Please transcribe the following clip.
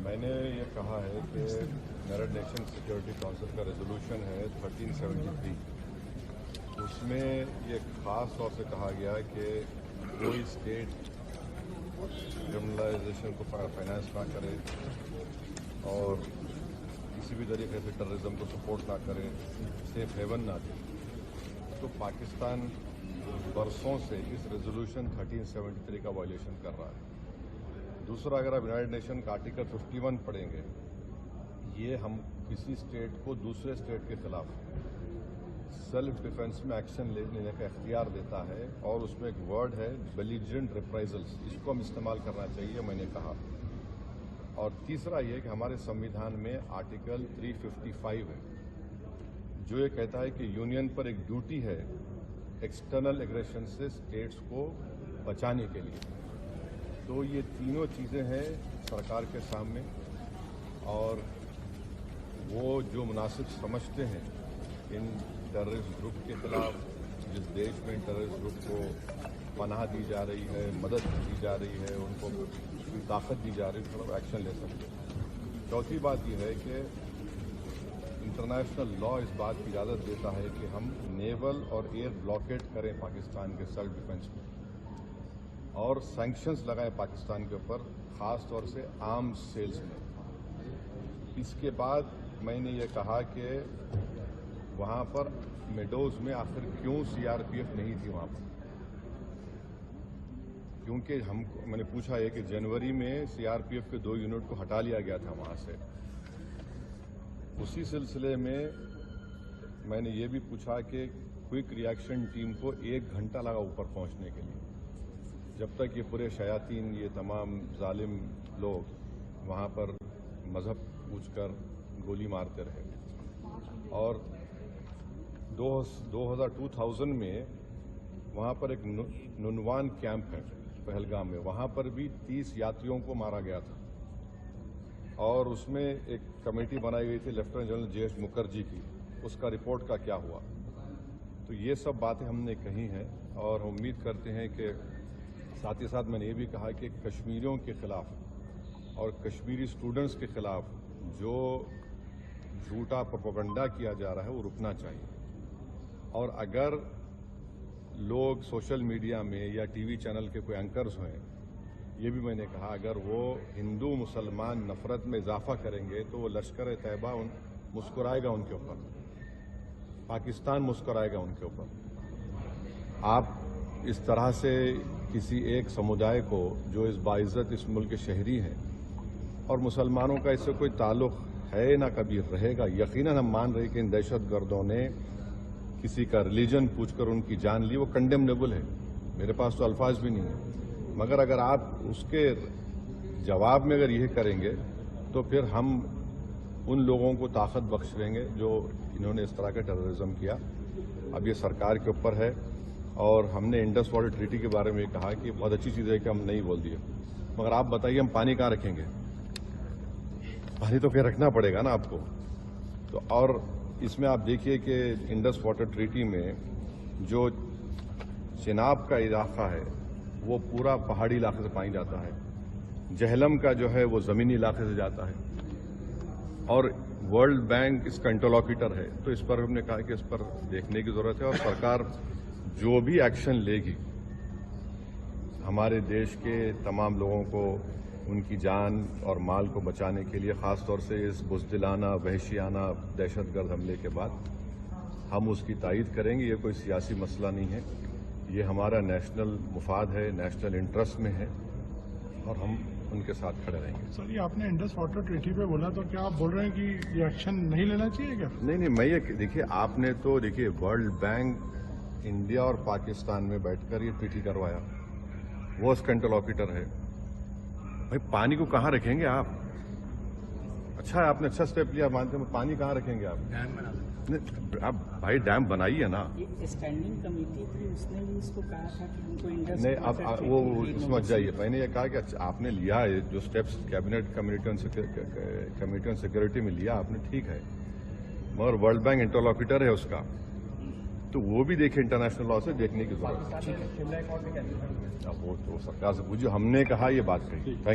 मैंने ये कहा है कि यूनाइटेड नेशन सिक्योरिटी काउंसिल का रेजोल्यूशन है 1373, उसमें ये खास तौर से कहा गया है कि कोई स्टेट क्रिमिनलाइजेशन को फाइनेंस ना करे और किसी भी तरीके से टेररिज्म को सपोर्ट ना करे, सेफ हेवन ना दे। तो पाकिस्तान बरसों से इस रेजोल्यूशन 1373 का वायलेशन कर रहा है। दूसरा, अगर आप यूनाइटेड नेशन का आर्टिकल 51 पढ़ेंगे, ये हम किसी स्टेट को दूसरे स्टेट के खिलाफ सेल्फ डिफेंस में एक्शन लेने का इख्तियार देता है और उसमें एक वर्ड है बेलिजेंट रिप्राइजल्स, इसको हम इस्तेमाल करना चाहिए, मैंने कहा। और तीसरा ये कि हमारे संविधान में आर्टिकल 355 है जो ये कहता है कि यूनियन पर एक ड्यूटी है एक्सटर्नल एग्रेशन से स्टेट्स को बचाने के लिए। तो ये तीनों चीज़ें हैं सरकार के सामने और वो जो मुनासिब समझते हैं इन टेररिस्ट ग्रुप के खिलाफ, जिस देश में टेररिस्ट ग्रुप को पनाह दी जा रही है, मदद दी जा रही है, उनको ताकत दी जा रही है, थोड़ा एक्शन ले सकते हैं। चौथी बात यह है कि इंटरनेशनल लॉ इस बात की इजाज़त देता है कि हम नेवल और एयर ब्लॉकेट करें पाकिस्तान के सेल्फ डिफेंस में और सैंक्शंस लगाएं पाकिस्तान के ऊपर, ख़ास तौर से आर्म्स सेल्स में। इसके बाद मैंने ये कहा कि वहाँ पर मेडोज में आखिर क्यों सीआरपीएफ नहीं थी वहाँ पर, क्योंकि मैंने पूछा है कि जनवरी में सीआरपीएफ के 2 यूनिट को हटा लिया गया था वहाँ से। उसी सिलसिले में मैंने ये भी पूछा कि क्विक रिएक्शन टीम को 1 घंटा लगा ऊपर पहुँचने के लिए, जब तक ये पूरे शयातीन, ये तमाम जालिम लोग वहाँ पर मजहब पूछकर गोली मारते रहे। और 2000 में वहाँ पर एक नुनवान कैंप है पहलगाम में, वहाँ पर भी 30 यात्रियों को मारा गया था और उसमें एक कमेटी बनाई गई थी लेफ्टिनेंट जनरल जे.एस. मुखर्जी की, उसका रिपोर्ट का क्या हुआ। तो ये सब बातें हमने कही हैं और हम उम्मीद करते हैं कि साथ ही साथ मैंने ये भी कहा कि कश्मीरियों के खिलाफ और कश्मीरी स्टूडेंट्स के खिलाफ जो झूठा प्रोपेगेंडा किया जा रहा है वो रुकना चाहिए। और अगर लोग सोशल मीडिया में या टीवी चैनल के कोई एंकर्स हैं, ये भी मैंने कहा, अगर वो हिंदू मुसलमान नफरत में इजाफा करेंगे तो वो लश्कर तैयबा मुस्कुराएगा उनके ऊपर, पाकिस्तान मुस्कुराएगा उनके ऊपर। आप इस तरह से किसी एक समुदाय को जो इस बाइज्जत इस मुल्क के शहरी हैं और मुसलमानों का इससे कोई ताल्लुक है ना कभी रहेगा, यकीनन हम मान रहे कि इन दहशतगर्दों ने किसी का रिलीजन पूछकर उनकी जान ली, वो कंडेमनेबल है, मेरे पास तो अल्फाज भी नहीं है। मगर अगर आप उसके जवाब में अगर यह करेंगे तो फिर हम उन लोगों को ताकत बख्श देंगे जो इन्होंने इस तरह का टेररिज्म किया। अब ये सरकार के ऊपर है और हमने इंडस वाटर ट्रीटी के बारे में कहा कि बहुत अच्छी चीज़ है कि हम नहीं बोल दिए, मगर आप बताइए हम पानी कहाँ रखेंगे? पानी तो फिर रखना पड़ेगा ना आपको। तो और इसमें आप देखिए कि इंडस वाटर ट्रीटी में जो चिनाब का इलाका है वो पूरा पहाड़ी इलाके से पानी जाता है, जहलम का जो है वो ज़मीनी इलाके से जाता है और वर्ल्ड बैंक इसका इंटरलॉक्यूटर है। तो इस पर हमने कहा कि इस पर देखने की ज़रूरत है और सरकार जो भी एक्शन लेगी हमारे देश के तमाम लोगों को उनकी जान और माल को बचाने के लिए, ख़ास तौर से इस बुज़दिलाना वहशियाना दहशतगर्द हमले के बाद, हम उसकी तायीद करेंगे। ये कोई सियासी मसला नहीं है, ये हमारा नेशनल मुफाद है, नेशनल इंटरेस्ट में है और हम उनके साथ खड़े रहेंगे। सर, ये आपने इंडस वाटर ट्रीटी पे बोला, तो क्या आप बोल रहे हैं कि ये एक्शन नहीं लेना चाहिए क्या? नहीं, मैं ये देखिए, आपने तो देखिए वर्ल्ड बैंक इंडिया और पाकिस्तान में बैठकर ये ट्रीटी करवाया, वो उसका इंटरलॉक्यूटर है। भाई पानी को कहाँ रखेंगे आप? अच्छा है, आपने अच्छा स्टेप लिया, मानते हैं, पानी कहाँ रखेंगे आप? डैम बना दो। आप भाई डैम बनाइए ना। ये स्टैंडिंग कमेटी थी, उसने भी इसको कहा था कि उनको इंडस नहीं, अब वो समझ जाइए, मैंने ये कहा कि अच्छा, आपने लिया है जो steps cabinet committee on security में लिया आपने, ठीक है, मगर वर्ल्ड बैंक इंटरलॉक्यूटर है उसका, तो वो भी देखे, इंटरनेशनल लॉ से देखने की जरूरत है। शिमला कोर्ट में क्या? वो तो सरकार से पूछिए, हमने कहा ये बात कही।